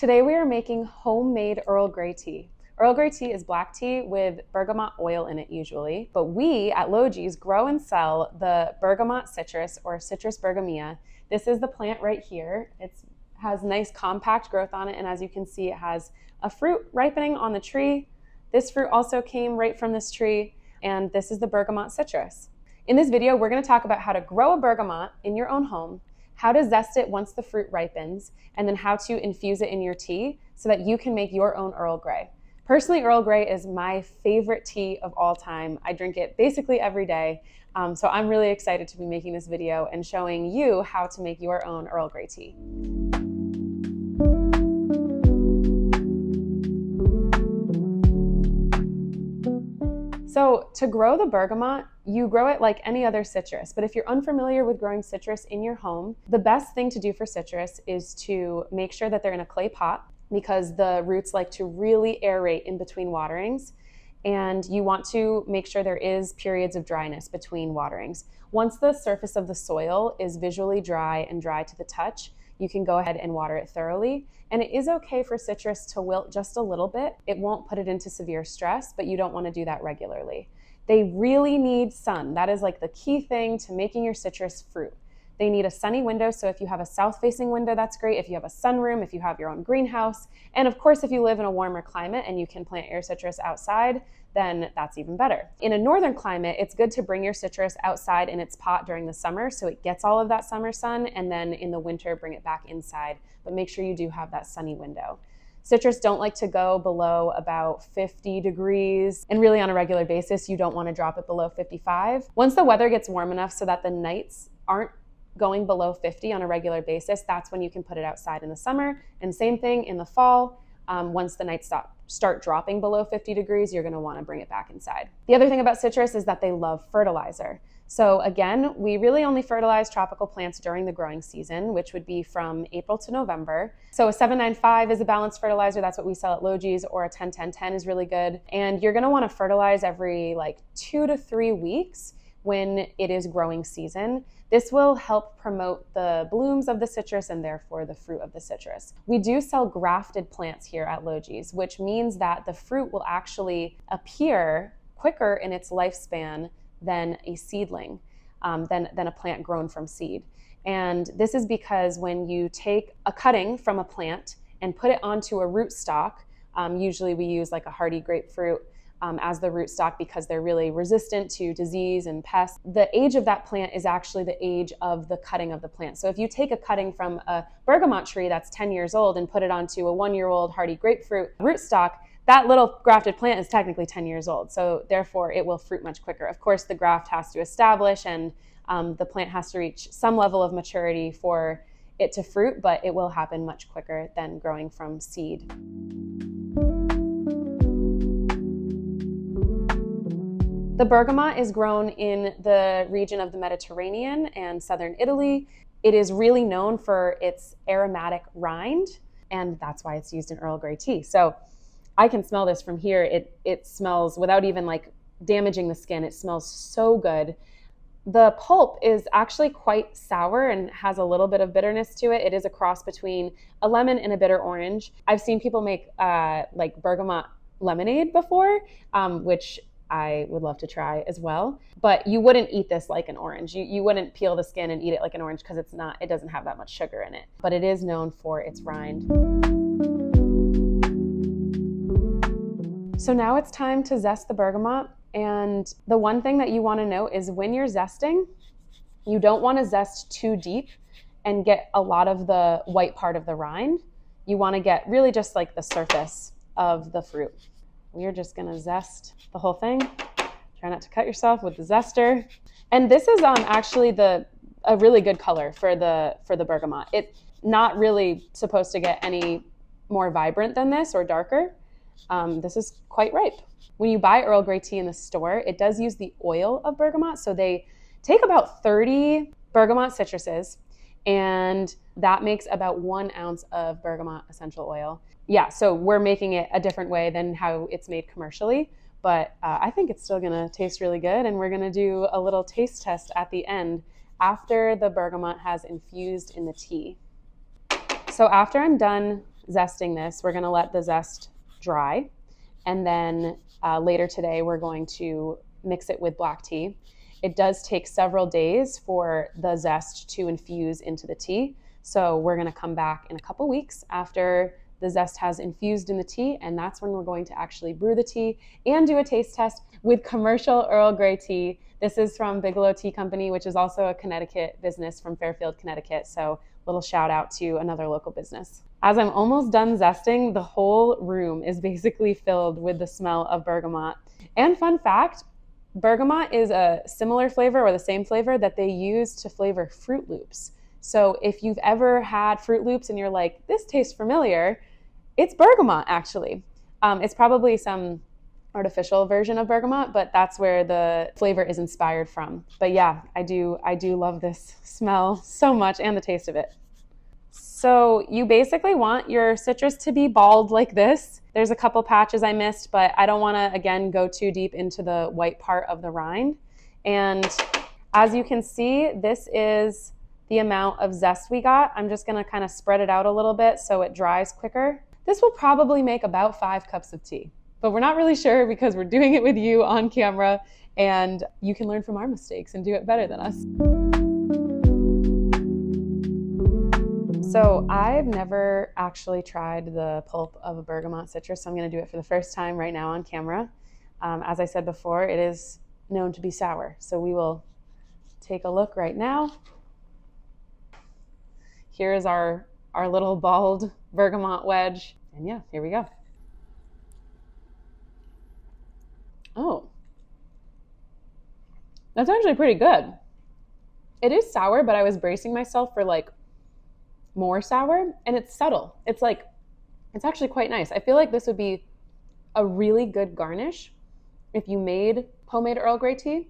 Today we are making homemade Earl Grey tea. Earl Grey tea is black tea with bergamot oil in it usually, but we at Logee's grow and sell the bergamot citrus or Citrus bergamia. This is the plant right here. It has nice compact growth on it, and as you can see, it has a fruit ripening on the tree. This fruit also came right from this tree, and this is the bergamot citrus. In this video, we're going to talk about how to grow a bergamot in your own home, how to zest it once the fruit ripens, and then how to infuse it in your tea so that you can make your own Earl Grey. Personally, Earl Grey is my favorite tea of all time. I drink it basically every day. So I'm really excited to be making this video and showing you how to make your own Earl Grey tea. So to grow the bergamot, you grow it like any other citrus, but if you're unfamiliar with growing citrus in your home, the best thing to do for citrus is to make sure that they're in a clay pot because the roots like to really aerate in between waterings, and you want to make sure there is periods of dryness between waterings. Once the surface of the soil is visually dry and dry to the touch, you can go ahead and water it thoroughly. And it is okay for citrus to wilt just a little bit. It won't put it into severe stress, but you don't want to do that regularly. They really need sun. That is like the key thing to making your citrus fruit. They need a sunny window, so if you have a south-facing window, that's great. If you have a sunroom, if you have your own greenhouse, and of course, if you live in a warmer climate and you can plant your citrus outside, then that's even better. In a northern climate, it's good to bring your citrus outside in its pot during the summer so it gets all of that summer sun, and then in the winter, bring it back inside, but make sure you do have that sunny window. Citrus don't like to go below about 50 degrees, and really on a regular basis, you don't want to drop it below 55. Once the weather gets warm enough so that the nights aren't going below 50 on a regular basis, that's when you can put it outside in the summer. And same thing in the fall. Once the nights start dropping below 50 degrees, you're going to want to bring it back inside. The other thing about citrus is that they love fertilizer. So again, we really only fertilize tropical plants during the growing season, which would be from April to November. So a 795 is a balanced fertilizer. That's what we sell at Logee's, or a 10-10-10 is really good. And you're going to want to fertilize every 2 to 3 weeks when it is growing season. This will help promote the blooms of the citrus and therefore the fruit of the citrus. We do sell grafted plants here at Logee's, which means that the fruit will actually appear quicker in its lifespan than a seedling, than a plant grown from seed. And this is because when you take a cutting from a plant and put it onto a rootstock, usually we use like a hardy grapefruit as the rootstock because they're really resistant to disease and pests. The age of that plant is actually the age of the cutting of the plant. So if you take a cutting from a bergamot tree that's 10 years old and put it onto a 1-year-old hardy grapefruit rootstock, that little grafted plant is technically 10 years old. So therefore it will fruit much quicker. Of course, the graft has to establish and the plant has to reach some level of maturity for it to fruit, but it will happen much quicker than growing from seed. The bergamot is grown in the region of the Mediterranean and southern Italy. It is really known for its aromatic rind, and that's why it's used in Earl Grey tea. So I can smell this from here. It smells, without even damaging the skin, it smells so good. The pulp is actually quite sour and has a little bit of bitterness to it. It is a cross between a lemon and a bitter orange. I've seen people make bergamot lemonade before, which I would love to try as well. But you wouldn't eat this like an orange. You wouldn't peel the skin and eat it like an orange because it doesn't have that much sugar in it. But it is known for its rind. So now it's time to zest the bergamot. And the one thing that you want to know is when you're zesting, you don't want to zest too deep and get a lot of the white part of the rind. You want to get really just like the surface of the fruit. We are just going to zest the whole thing. Try not to cut yourself with the zester. And this is actually a really good color for the bergamot. It's not really supposed to get any more vibrant than this or darker. This is quite ripe. When you buy Earl Grey tea in the store, it does use the oil of bergamot. So they take about 30 bergamot citruses, and that makes about 1 ounce of bergamot essential oil. Yeah, so we're making it a different way than how it's made commercially, but I think it's still gonna taste really good, and we're gonna do a little taste test at the end after the bergamot has infused in the tea. So after I'm done zesting this. We're going to let the zest dry. And then later today, we're going to mix it with black tea. It does take several days for the zest to infuse into the tea. So we're going to come back in a couple weeks after the zest has infused in the tea, and that's when we're going to actually brew the tea and do a taste test with commercial Earl Grey tea. This is from Bigelow Tea Company, which is also a Connecticut business from Fairfield, Connecticut. So little shout out to another local business. As I'm almost done zesting, the whole room is basically filled with the smell of bergamot. And fun fact, bergamot is a similar flavor or the same flavor that they use to flavor Fruit Loops. So if you've ever had Fruit Loops and you're like, this tastes familiar, it's bergamot actually. It's probably some artificial version of bergamot, but that's where the flavor is inspired from. But yeah, I do love this smell so much and the taste of it. So you basically want your citrus to be balled like this. There's a couple patches I missed, but I don't want to, again, go too deep into the white part of the rind. And as you can see, this is the amount of zest we got. I'm just going to kind of spread it out a little bit so it dries quicker. This will probably make about 5 cups of tea, but we're not really sure because we're doing it with you on camera, and you can learn from our mistakes and do it better than us. So I've never actually tried the pulp of a bergamot citrus, so I'm going to do it for the first time right now on camera. As I said before, it is known to be sour, so we will take a look right now. Here is our little balled bergamot wedge, and yeah, here we go. Oh, that's actually pretty good. It is sour, but I was bracing myself for like more sour, and it's subtle. It's actually quite nice. I feel like this would be a really good garnish if you made homemade Earl Grey tea.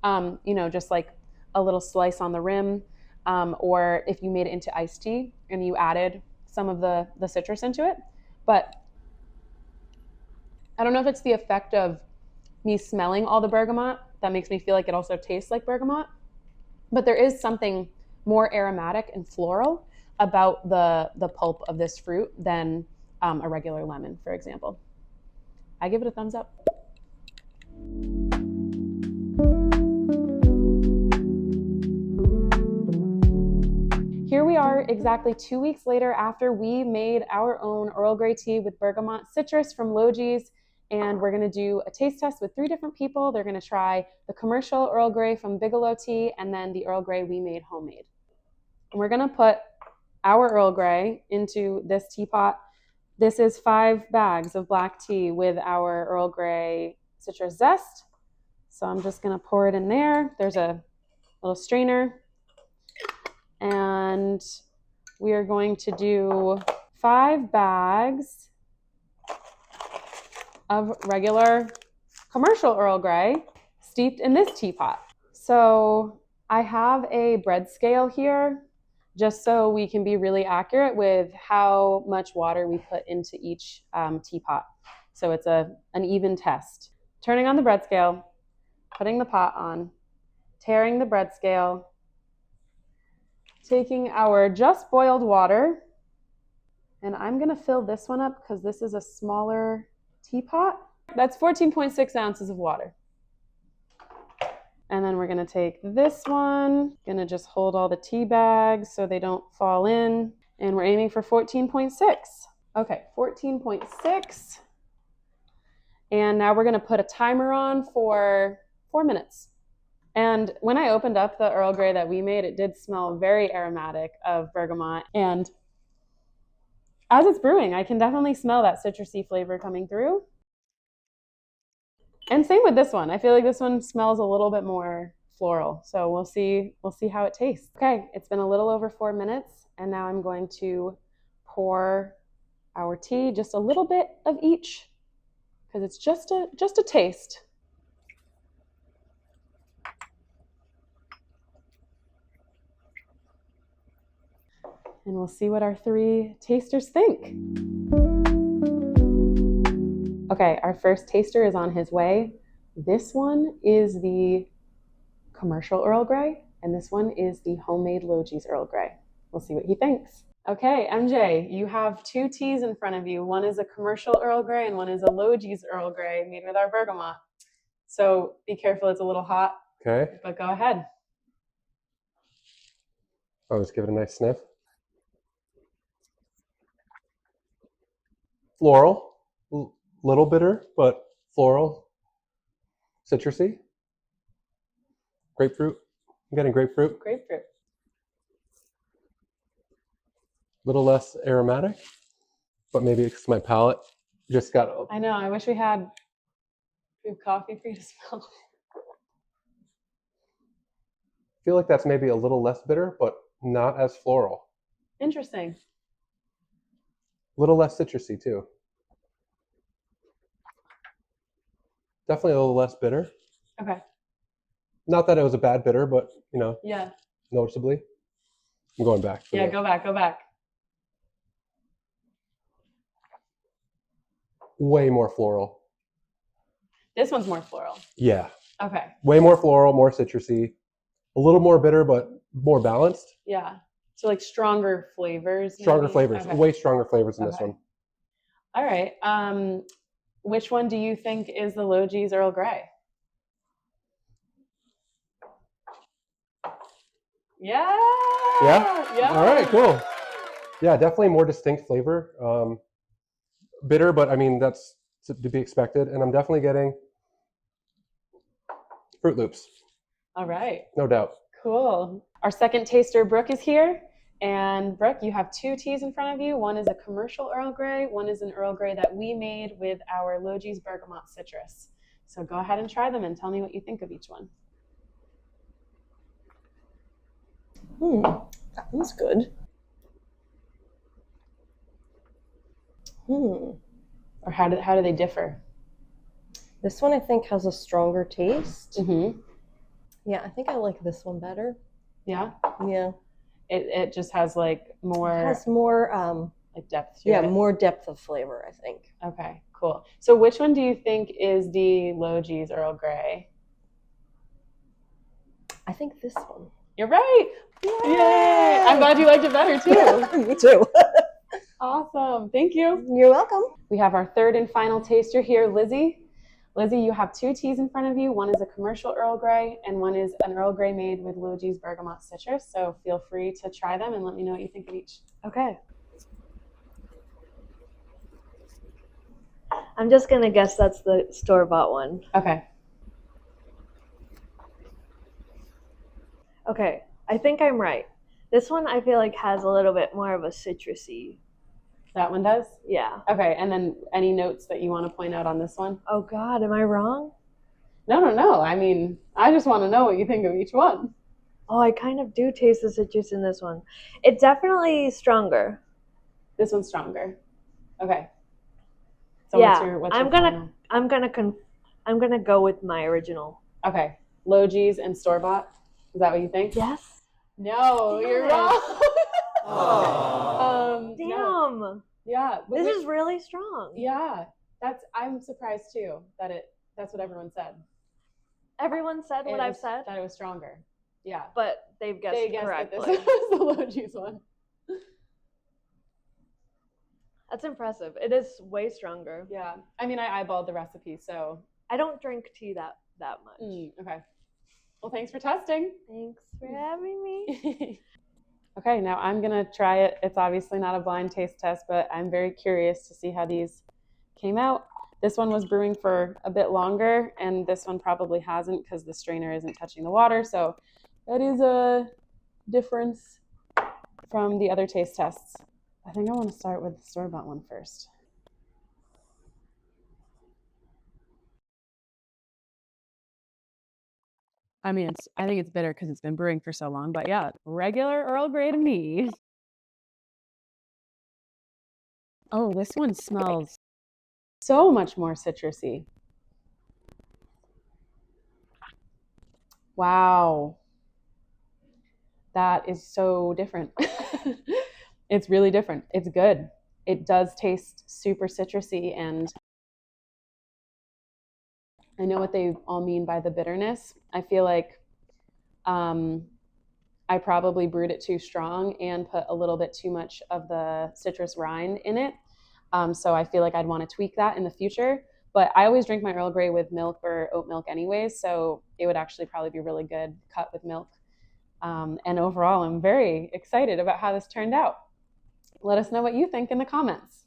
Just like a little slice on the rim, or if you made it into iced tea and you added some of the citrus into it. But I don't know if it's the effect of me smelling all the bergamot that makes me feel like it also tastes like bergamot, but there is something more aromatic and floral about the pulp of this fruit than a regular lemon, for example. I give it a thumbs up. Here we are exactly 2 weeks later after we made our own Earl Grey tea with bergamot citrus from Logee's, and we're going to do a taste test with 3 different people. They're going to try the commercial Earl Grey from Bigelow Tea and then the Earl Grey we made homemade. And we're going to put our Earl Grey into this teapot. This is 5 bags of black tea with our Earl Grey citrus zest. So I'm just going to pour it in there. There's a little strainer. And we are going to do 5 bags of regular commercial Earl Grey steeped in this teapot. So I have a bread scale here just so we can be really accurate with how much water we put into each teapot. So it's an even test. Turning on the bread scale, putting the pot on, tearing the bread scale, taking our just boiled water, and I'm going to fill this one up because this is a smaller teapot. That's 14.6 ounces of water. And then we're going to take this one, going to just hold all the tea bags so they don't fall in, and we're aiming for 14.6. Okay, 14.6. And now we're going to put a timer on for 4 minutes. And when I opened up the Earl Grey that we made, it did smell very aromatic of bergamot. And as it's brewing, I can definitely smell that citrusy flavor coming through. And same with this one. I feel like this one smells a little bit more floral. So we'll see how it tastes. Okay, it's been a little over 4 minutes, and now I'm going to pour our tea, just a little bit of each, because it's just a taste. And we'll see what our 3 tasters think. Okay, our first taster is on his way. This one is the commercial Earl Grey, and this one is the homemade Logee's Earl Grey. We'll see what he thinks. Okay, MJ, you have two teas in front of you. One is a commercial Earl Grey and one is a Logee's Earl Grey made with our bergamot. So be careful, it's a little hot. Okay. But go ahead. I'll just give it a nice sniff. Floral, little bitter, but floral, citrusy. Grapefruit. I'm getting grapefruit. Grapefruit. A little less aromatic, but maybe it's my palate just got. I know. I wish we had coffee for you to smell. I feel like that's maybe a little less bitter, but not as floral. Interesting. A little less citrusy too. Definitely a little less bitter. Okay. Not that it was a bad bitter, but Yeah. noticeably. I'm going back. Yeah, go back. Way more floral. This one's more floral. Yeah. Okay. Way more floral, more citrusy. A little more bitter, but more balanced. Yeah. So like stronger flavors. Stronger maybe? flavors. Okay. Way stronger flavors in this one. All right. Which one do you think is the Logee's Earl Grey? Yeah. Yeah? All right, cool. Yeah, definitely more distinct flavor. Bitter, but I mean, that's to be expected. And I'm definitely getting Fruit Loops. All right. No doubt. Cool. Our second taster, Brooke, is here. And Brooke, you have two teas in front of you. One is a commercial Earl Grey. One is an Earl Grey that we made with our Logee's bergamot citrus. So go ahead and try them and tell me what you think of each one. That one's good. Or how do they differ? This one I think has a stronger taste. Mm-hmm. Yeah, I think I like this one better. Yeah. Yeah. It just has like more. It has more like depth to it. more depth of flavor, I think. Okay, cool. So which one do you think is the Logee's Earl Grey? I think this one. You're right. Yay! I'm glad you liked it better too. Me too. Awesome. Thank you. You're welcome. We have our third and final taster here, Lizzie. Lizzie, you have two teas in front of you. One is a commercial Earl Grey and one is an Earl Grey made with Logee's bergamot citrus. So feel free to try them and let me know what you think of each. Okay. I'm just going to guess that's the store-bought one. Okay. Okay, I think I'm right. This one I feel like has a little bit more of a citrusy. That one does? Yeah. Okay, and then any notes that you want to point out on this one? Oh God, am I wrong? No. I mean, I just want to know what you think of each one. Oh, I kind of do taste the citrus in this one. It's definitely stronger. This one's stronger. Okay. So yeah, what's I'm gonna go with my original. Okay, Logee's and store-bought. Is that what you think? Yes. No, you're wrong. Damn. No. Yeah. This is really strong. Yeah. I'm surprised too that's what everyone said. Everyone said what I've said? That it was stronger. Yeah. But they've guessed correctly. That this was the Logee's one. That's impressive. It is way stronger. Yeah. I mean, I eyeballed the recipe, so. I don't drink tea that much. Okay. Well, thanks for testing. Thanks for having me. Okay, now I'm going to try it. It's obviously not a blind taste test, but I'm very curious to see how these came out. This one was brewing for a bit longer, and this one probably hasn't because the strainer isn't touching the water. So that is a difference from the other taste tests. I think I want to start with the store-bought one first. I mean, I think it's bitter because it's been brewing for so long, but yeah, regular Earl Grey to me. Oh, this one smells so much more citrusy. Wow. That is so different. It's really different. It's good. It does taste super citrusy, and I know what they all mean by the bitterness. I feel like I I probably brewed it too strong and put a little bit too much of the citrus rind in it. So I feel like I'd want to tweak that in the future. But I always drink my Earl Grey with milk or oat milk anyways, so it would actually probably be really good cut with milk. And overall, I'm very excited about how this turned out. Let us know what you think in the comments.